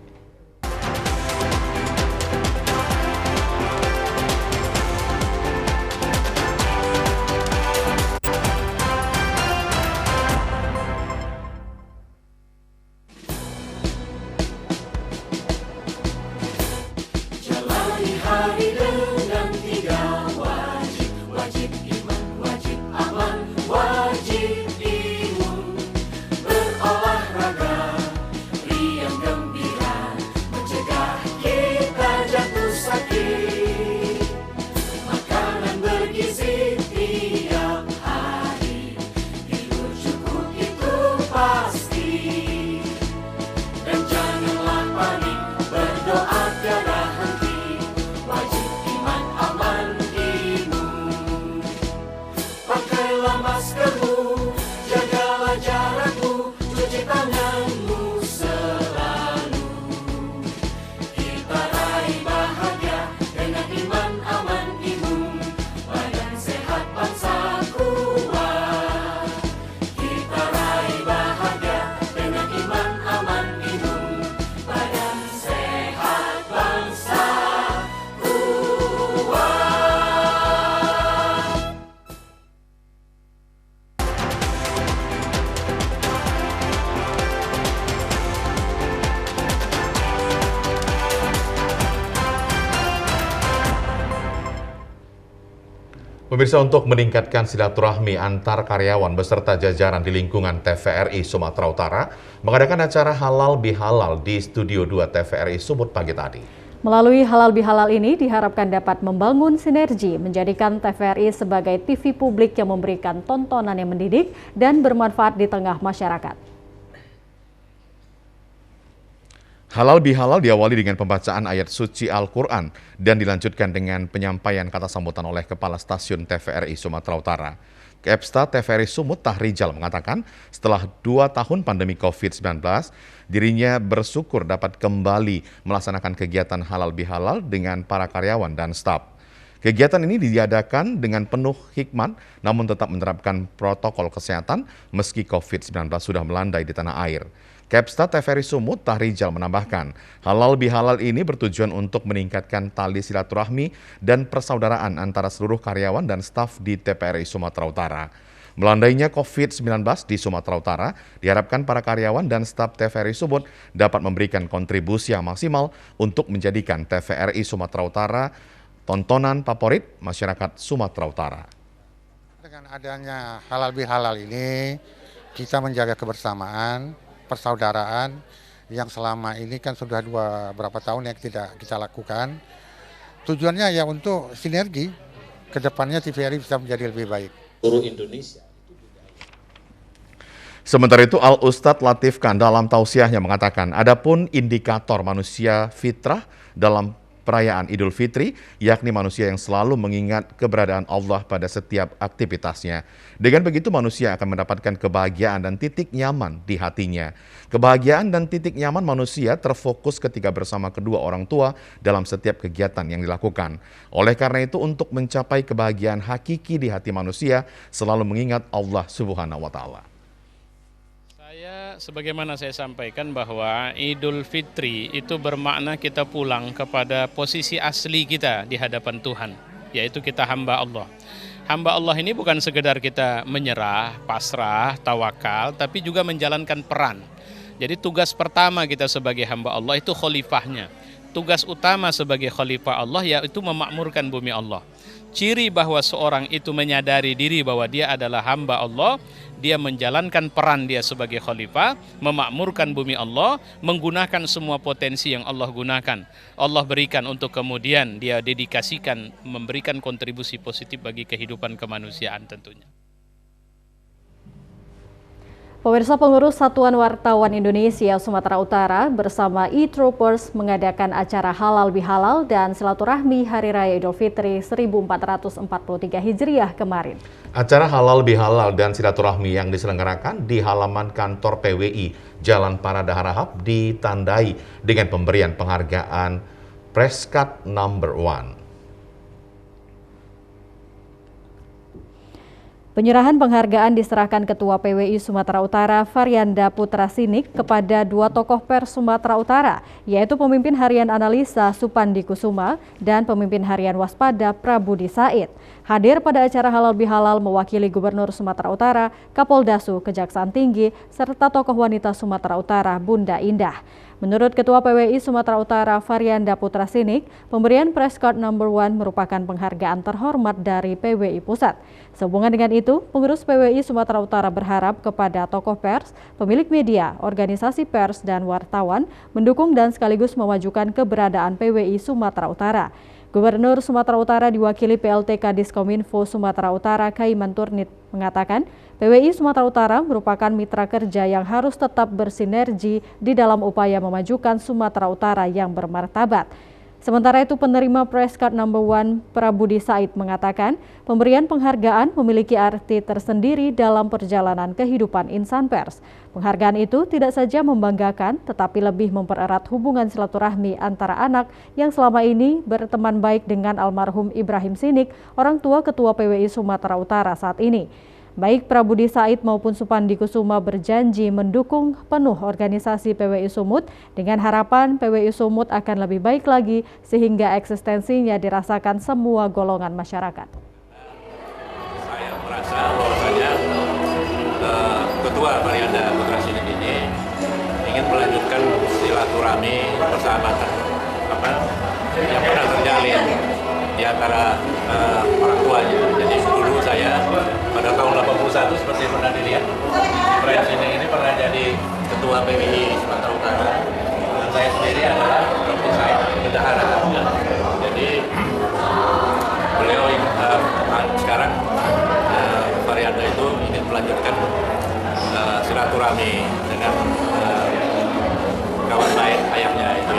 Jalani hari dengan 3 wajib, wajib iman, wajib aman, wajib imun, berolahraga, riang gembira, maskermu, jagalah jarakmu, cuci tanganmu selalu. Kita raih bahagia dengan iman aman imun, badan sehat bangsa kuat. Kita raih bahagia dengan iman aman imun, badan sehat bangsa kuat. Pemirsa, untuk meningkatkan silaturahmi antar karyawan beserta jajaran di lingkungan TVRI Sumatera Utara, mengadakan acara halal bihalal di Studio 2 TVRI Sumut pagi tadi. Melalui halal bihalal ini diharapkan dapat membangun sinergi, menjadikan TVRI sebagai TV publik yang memberikan tontonan yang mendidik dan bermanfaat di tengah masyarakat. Halal bihalal diawali dengan pembacaan ayat suci Al-Quran dan dilanjutkan dengan penyampaian kata sambutan oleh Kepala Stasiun TVRI Sumatera Utara. Kepsta TVRI Sumut Tahrijal mengatakan setelah 2 tahun pandemi COVID-19, dirinya bersyukur dapat kembali melaksanakan kegiatan halal bihalal dengan para karyawan dan staf. Kegiatan ini diadakan dengan penuh hikmat, namun tetap menerapkan protokol kesehatan meski COVID-19 sudah melandai di tanah air. Kepsta TVRI Sumut Tahrijal menambahkan, halal bihalal ini bertujuan untuk meningkatkan tali silaturahmi dan persaudaraan antara seluruh karyawan dan staf di TVRI Sumatera Utara. Melandainya COVID-19 di Sumatera Utara, diharapkan para karyawan dan staf TVRI Sumut dapat memberikan kontribusi yang maksimal untuk menjadikan TVRI Sumatera Utara tontonan favorit masyarakat Sumatera Utara. Dengan adanya halal bihalal ini, kita menjaga kebersamaan, persaudaraan yang selama ini kan sudah berapa tahun yang tidak kita lakukan. Tujuannya ya untuk sinergi, kedepannya TVRI bisa menjadi lebih baik. Seluruh Indonesia. Sementara itu, Al-Ustadz Latif Khan dalam tausiahnya mengatakan, adapun indikator manusia fitrah dalam perayaan Idul Fitri, yakni manusia yang selalu mengingat keberadaan Allah pada setiap aktivitasnya. Dengan begitu manusia akan mendapatkan kebahagiaan dan titik nyaman di hatinya. Kebahagiaan dan titik nyaman manusia terfokus ketika bersama kedua orang tua dalam setiap kegiatan yang dilakukan. Oleh karena itu, untuk mencapai kebahagiaan hakiki di hati manusia, selalu mengingat Allah Subhanahu wa Ta'ala. Sebagaimana saya sampaikan bahwa Idul Fitri itu bermakna kita pulang kepada posisi asli kita di hadapan Tuhan, yaitu kita hamba Allah. Hamba Allah ini bukan sekedar kita menyerah, pasrah, tawakal, tapi juga menjalankan peran. Jadi tugas pertama kita sebagai hamba Allah itu khalifahnya. Tugas utama sebagai khalifah Allah yaitu memakmurkan bumi Allah. Ciri bahwa seorang itu menyadari diri bahwa dia adalah hamba Allah, dia menjalankan peran dia sebagai khalifah, memakmurkan bumi Allah, menggunakan semua potensi yang Allah gunakan. Allah berikan untuk kemudian dia dedikasikan, memberikan kontribusi positif bagi kehidupan kemanusiaan tentunya. Pemirsa, pengurus Satuan Wartawan Indonesia Sumatera Utara bersama e-Troopers mengadakan acara halal bihalal dan silaturahmi Hari Raya Idul Fitri 1443 Hijriah kemarin. Acara halal bihalal dan silaturahmi yang diselenggarakan di halaman kantor PWI Jalan Parada Harahap ditandai dengan pemberian penghargaan Presscard Number 1. Penyerahan penghargaan diserahkan Ketua PWI Sumatera Utara Varianda Putra Sinik kepada 2 tokoh pers Sumatera Utara, yaitu pemimpin harian analisa Supandi Kusuma dan pemimpin harian Waspada Prabudi Said. Hadir pada acara halal bihalal mewakili Gubernur Sumatera Utara, Kapoldasu, Kejaksaan Tinggi, serta tokoh wanita Sumatera Utara Bunda Indah. Menurut Ketua PWI Sumatera Utara Varianda Putra Sinik, pemberian Presscard Number 1 merupakan penghargaan terhormat dari PWI Pusat. Sehubungan dengan itu, pengurus PWI Sumatera Utara berharap kepada tokoh pers, pemilik media, organisasi pers, dan wartawan mendukung dan sekaligus memajukan keberadaan PWI Sumatera Utara. Gubernur Sumatera Utara diwakili PLT Kadiskominfo Sumatera Utara Kaiman Turnit mengatakan, PWI Sumatera Utara merupakan mitra kerja yang harus tetap bersinergi di dalam upaya memajukan Sumatera Utara yang bermartabat. Sementara itu, penerima Press Card No. 1 Prabudi Said mengatakan pemberian penghargaan memiliki arti tersendiri dalam perjalanan kehidupan insan pers. Penghargaan itu tidak saja membanggakan, tetapi lebih mempererat hubungan silaturahmi antara anak yang selama ini berteman baik dengan almarhum Ibrahim Sinik, orang tua Ketua PWI Sumatera Utara saat ini. Baik Prabudi Said maupun Supandi Kusuma berjanji mendukung penuh organisasi PWI Sumut dengan harapan PWI Sumut akan lebih baik lagi sehingga eksistensinya dirasakan semua golongan masyarakat. Saya merasa bahwasanya Ketua Mariana Putra Sinik ini ingin melanjutkan silaturahmi persahabatan yang pernah terjalin di antara orang tuanya. Jadi dulu saya pada tahun 81 seperti pernah dilihat, Ibrahim Sinik ini pernah jadi Ketua PWI Sumatera Utara. Dan saya sendiri adalah Prabudi Said bendahara. Jadi beliau sekarang Mariana itu ingin melanjutkan silaturahmi dengan kawan baik ayahnya itu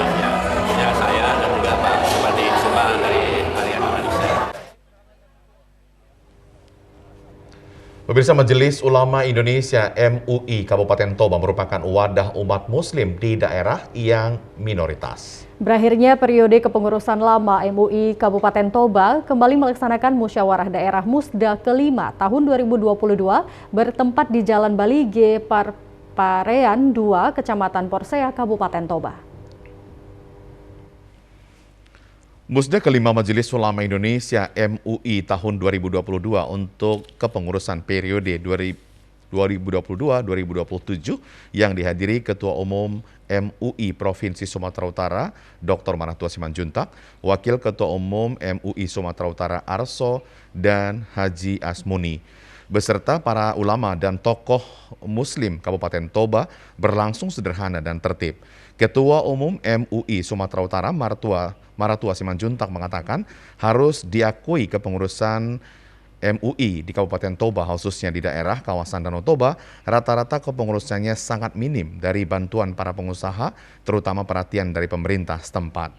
ya saya dan juga Pak Supandi Kusuma dari Mariana Malaysia. Pemirsa, Majelis Ulama Indonesia MUI Kabupaten Toba merupakan wadah umat muslim di daerah yang minoritas. Berakhirnya periode kepengurusan lama MUI Kabupaten Toba kembali melaksanakan musyawarah daerah Musda ke-5 tahun 2022 bertempat di Jalan Balige, Parparean 2, Kecamatan Porsea, Kabupaten Toba. Musda kelima Majelis Ulama Indonesia MUI tahun 2022 untuk kepengurusan periode 2022-2027 yang dihadiri Ketua Umum MUI Provinsi Sumatera Utara Dr. Manatua Simanjuntak, Wakil Ketua Umum MUI Sumatera Utara Arso, dan Haji Asmuni, beserta para ulama dan tokoh muslim Kabupaten Toba berlangsung sederhana dan tertib. Ketua Umum MUI Sumatera Utara Maratua Simanjuntak mengatakan harus diakui kepengurusan MUI di Kabupaten Toba, khususnya di daerah kawasan Danau Toba, rata-rata kepengurusannya sangat minim dari bantuan para pengusaha, terutama perhatian dari pemerintah setempat.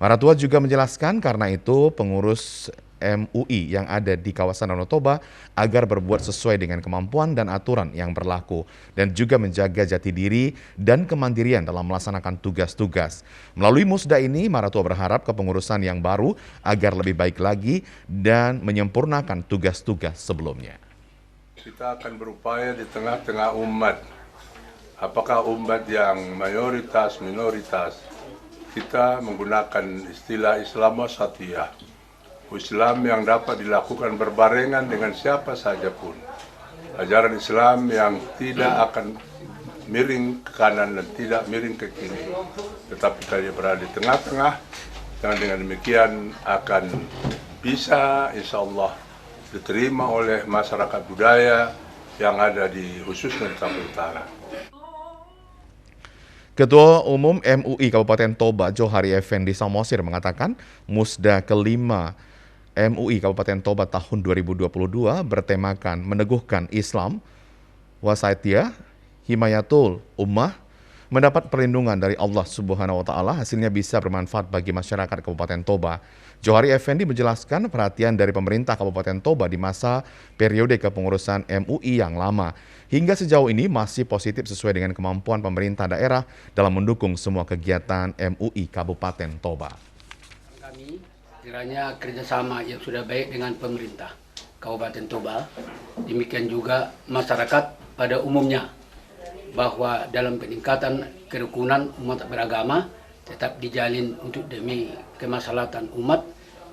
Maratua juga menjelaskan karena itu pengurus MUI yang ada di kawasan Danau Toba agar berbuat sesuai dengan kemampuan dan aturan yang berlaku dan juga menjaga jati diri dan kemandirian dalam melaksanakan tugas-tugas. Melalui musda ini, Maratua berharap kepengurusan yang baru agar lebih baik lagi dan menyempurnakan tugas-tugas sebelumnya. Kita akan berupaya di tengah-tengah umat. Apakah umat yang mayoritas, minoritas? Kita menggunakan istilah Islam wasatiyah. Islam yang dapat dilakukan berbarengan dengan siapa saja pun. Ajaran Islam yang tidak akan miring ke kanan dan tidak miring ke kiri. Tetapi kita berada di tengah-tengah, dan dengan demikian akan bisa insya Allah diterima oleh masyarakat budaya yang ada di khususnya di Sumatera Utara. Ketua Umum MUI Kabupaten Toba Johari Effendi Samosir mengatakan musda kelima MUI Kabupaten Toba tahun 2022 bertemakan meneguhkan Islam, Wasatiyah, Himayatul Ummah, mendapat perlindungan dari Allah Subhanahu wa Ta'ala, hasilnya bisa bermanfaat bagi masyarakat Kabupaten Toba. Johari Effendi menjelaskan perhatian dari pemerintah Kabupaten Toba di masa periode kepengurusan MUI yang lama. Hingga sejauh ini masih positif sesuai dengan kemampuan pemerintah daerah dalam mendukung semua kegiatan MUI Kabupaten Toba. Kiranya kerjasama yang sudah baik dengan pemerintah Kabupaten Toba, demikian juga masyarakat pada umumnya, bahwa dalam peningkatan kerukunan umat beragama tetap dijalin untuk demi kemaslahatan umat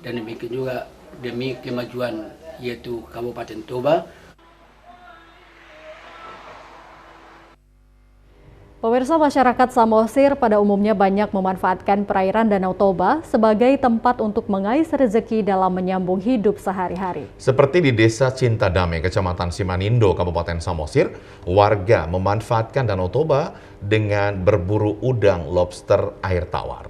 dan demikian juga demi kemajuan yaitu Kabupaten Toba. Pemirsa, masyarakat Samosir pada umumnya banyak memanfaatkan perairan Danau Toba sebagai tempat untuk mengais rezeki dalam menyambung hidup sehari-hari. Seperti di Desa Cinta Damai, Kecamatan Simanindo, Kabupaten Samosir, warga memanfaatkan Danau Toba dengan berburu udang, lobster, air tawar.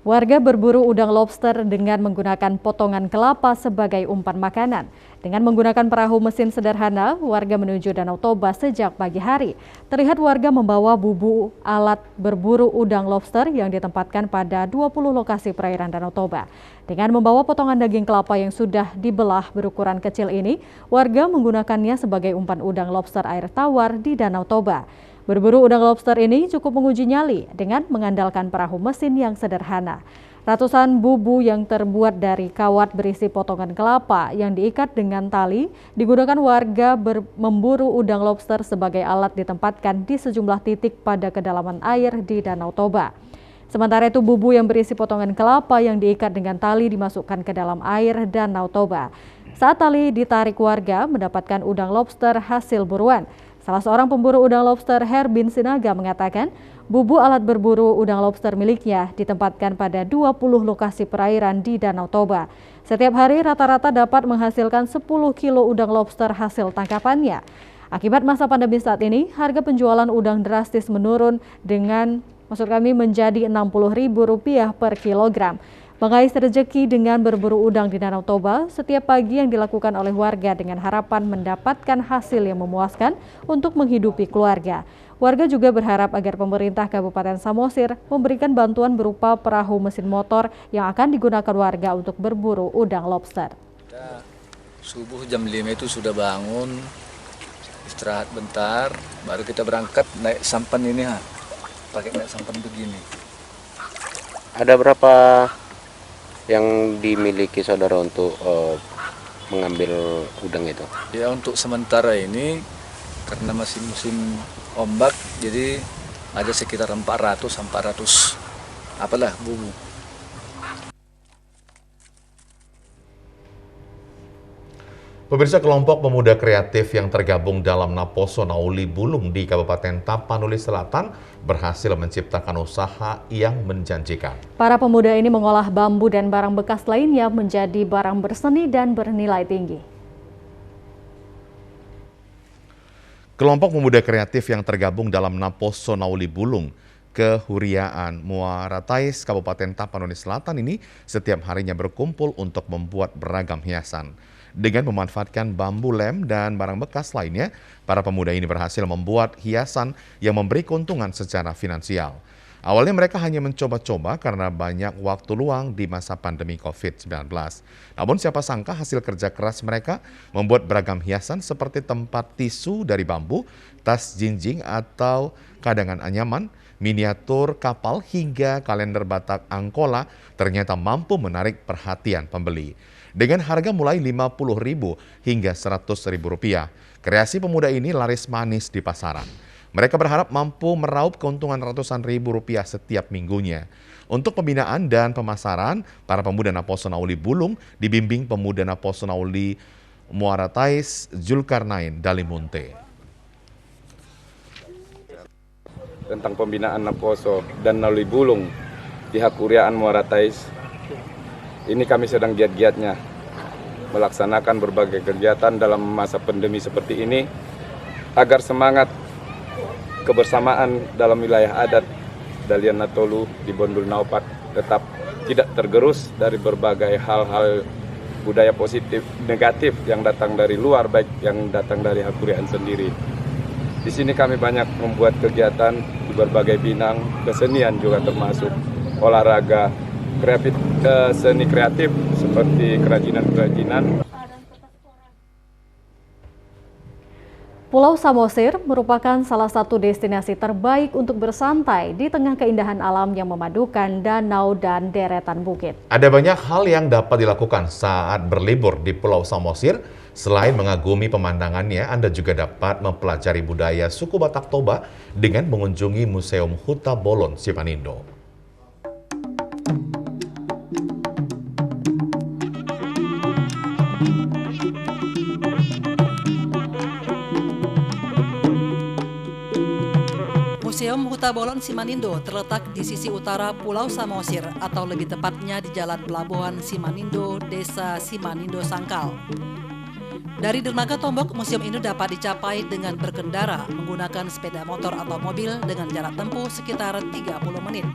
Warga berburu udang lobster dengan menggunakan potongan kelapa sebagai umpan makanan. Dengan menggunakan perahu mesin sederhana, warga menuju Danau Toba sejak pagi hari. Terlihat warga membawa bubu alat berburu udang lobster yang ditempatkan pada 20 lokasi perairan Danau Toba. Dengan membawa potongan daging kelapa yang sudah dibelah berukuran kecil ini, warga menggunakannya sebagai umpan udang lobster air tawar di Danau Toba. Berburu udang lobster ini cukup menguji nyali dengan mengandalkan perahu mesin yang sederhana. Ratusan bubu yang terbuat dari kawat berisi potongan kelapa yang diikat dengan tali digunakan warga memburu udang lobster sebagai alat ditempatkan di sejumlah titik pada kedalaman air di Danau Toba. Sementara itu bubu yang berisi potongan kelapa yang diikat dengan tali dimasukkan ke dalam air Danau Toba. Saat tali ditarik warga mendapatkan udang lobster hasil buruan. Salah seorang pemburu udang lobster, Herbin Sinaga, mengatakan bubu alat berburu udang lobster miliknya ditempatkan pada 20 lokasi perairan di Danau Toba. Setiap hari rata-rata dapat menghasilkan 10 kilo udang lobster hasil tangkapannya. Akibat masa pandemi saat ini, harga penjualan udang drastis menurun menjadi Rp60.000 per kilogram. Mengais rezeki dengan berburu udang di Danau Toba setiap pagi yang dilakukan oleh warga dengan harapan mendapatkan hasil yang memuaskan untuk menghidupi keluarga. Warga juga berharap agar pemerintah Kabupaten Samosir memberikan bantuan berupa perahu mesin motor yang akan digunakan warga untuk berburu udang lobster. Subuh jam 5 itu sudah bangun, istirahat bentar, baru kita berangkat naik sampan ini, pakai naik sampan begini. Ada berapa yang dimiliki saudara untuk mengambil udang itu? Ya, untuk sementara ini karena masih musim ombak, jadi ada sekitar 400 bubu. Pemirsa, kelompok pemuda kreatif yang tergabung dalam Naposo Nauli Bulung di Kabupaten Tapanuli Selatan berhasil menciptakan usaha yang menjanjikan. Para pemuda ini mengolah bambu dan barang bekas lainnya menjadi barang berseni dan bernilai tinggi. Kelompok pemuda kreatif yang tergabung dalam Naposo Nauli Bulung Kehuriaan Muara Tais Kabupaten Tapanuli Selatan ini setiap harinya berkumpul untuk membuat beragam hiasan. Dengan memanfaatkan bambu lem dan barang bekas lainnya, para pemuda ini berhasil membuat hiasan yang memberi keuntungan secara finansial. Awalnya mereka hanya mencoba-coba karena banyak waktu luang di masa pandemi COVID-19. Namun siapa sangka hasil kerja keras mereka membuat beragam hiasan seperti tempat tisu dari bambu, tas jinjing atau kadangan anyaman, miniatur kapal hingga kalender Batak Angkola ternyata mampu menarik perhatian pembeli. Dengan harga mulai Rp50.000 hingga Rp100.000, kreasi pemuda ini laris manis di pasaran. Mereka berharap mampu meraup keuntungan ratusan ribu rupiah setiap minggunya. Untuk pembinaan dan pemasaran, para pemuda Naposo Nauli Bulung dibimbing pemuda Naposo Nauli Muara Tais Zulkarnain Dalimunte. Tentang pembinaan Naposo dan Nauli Bulung di Hakuriaan Muara Tais, ini kami sedang giat-giatnya melaksanakan berbagai kegiatan dalam masa pandemi seperti ini agar semangat kebersamaan dalam wilayah adat Dalian Natolu di Bondul Naupat tetap tidak tergerus dari berbagai hal-hal budaya positif negatif yang datang dari luar, baik yang datang dari Hakuriaan sendiri. Di sini kami banyak membuat kegiatan di berbagai bidang, kesenian juga termasuk olahraga, seni kreatif seperti kerajinan-kerajinan. Pulau Samosir merupakan salah satu destinasi terbaik untuk bersantai di tengah keindahan alam yang memadukan danau dan deretan bukit. Ada banyak hal yang dapat dilakukan saat berlibur di Pulau Samosir. Selain mengagumi pemandangannya, Anda juga dapat mempelajari budaya suku Batak Toba dengan mengunjungi Museum Huta Bolon Simanindo. Museum Huta Bolon Simanindo terletak di sisi utara Pulau Samosir atau lebih tepatnya di Jalan Pelabuhan Simanindo, Desa Simanindo Sangkal. Dari dermaga Tombok, museum ini dapat dicapai dengan berkendara menggunakan sepeda motor atau mobil dengan jarak tempuh sekitar 30 menit.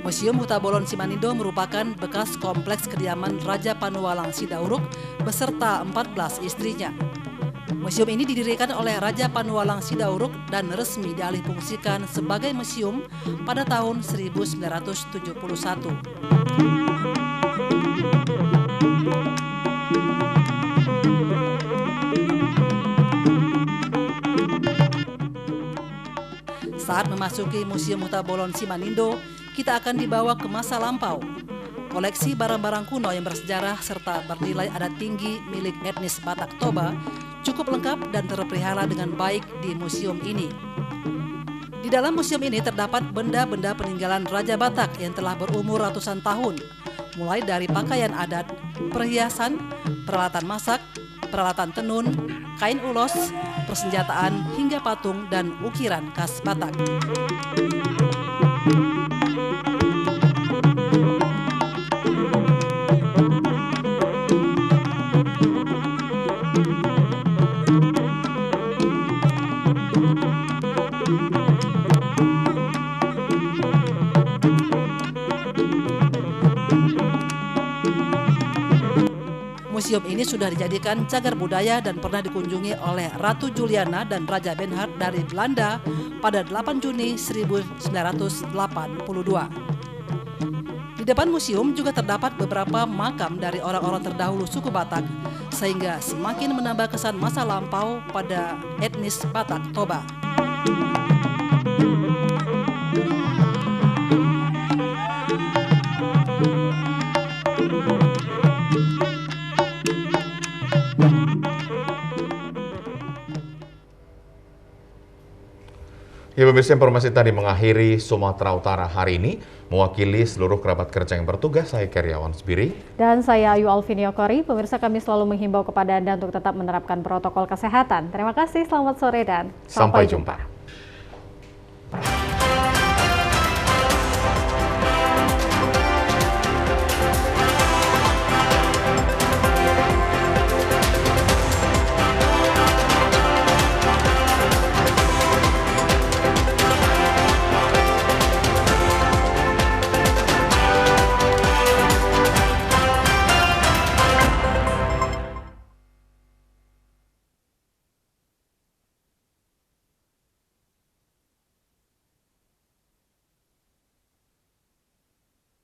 Museum Huta Bolon Simanindo merupakan bekas kompleks kediaman Raja Panualang Sidauruk beserta 14 istrinya. Museum ini didirikan oleh Raja Panualang Sidauruk dan resmi dialihfungsikan sebagai museum pada tahun 1971. Saat memasuki Museum Huta Bolon Simanindo, kita akan dibawa ke masa lampau. Koleksi barang-barang kuno yang bersejarah serta bernilai adat tinggi milik etnis Batak Toba cukup lengkap dan terpelihara dengan baik di museum ini. Di dalam museum ini terdapat benda-benda peninggalan Raja Batak yang telah berumur ratusan tahun, mulai dari pakaian adat, perhiasan, peralatan masak, peralatan tenun, kain ulos, persenjataan, hingga patung dan ukiran khas Batak. Museum ini sudah dijadikan cagar budaya dan pernah dikunjungi oleh Ratu Juliana dan Raja Benhard dari Belanda pada 8 Juni 1982. Di depan museum juga terdapat beberapa makam dari orang-orang terdahulu suku Batak, sehingga semakin menambah kesan masa lampau pada etnis Batak Toba. Ya pemirsa, informasi tadi mengakhiri Sumatera Utara hari ini. Mewakili seluruh kerabat kerja yang bertugas, saya Karyawan Sbiri. Dan saya Ayu Alviniokori. Pemirsa, kami selalu menghimbau kepada Anda untuk tetap menerapkan protokol kesehatan. Terima kasih, selamat sore dan sampai jumpa.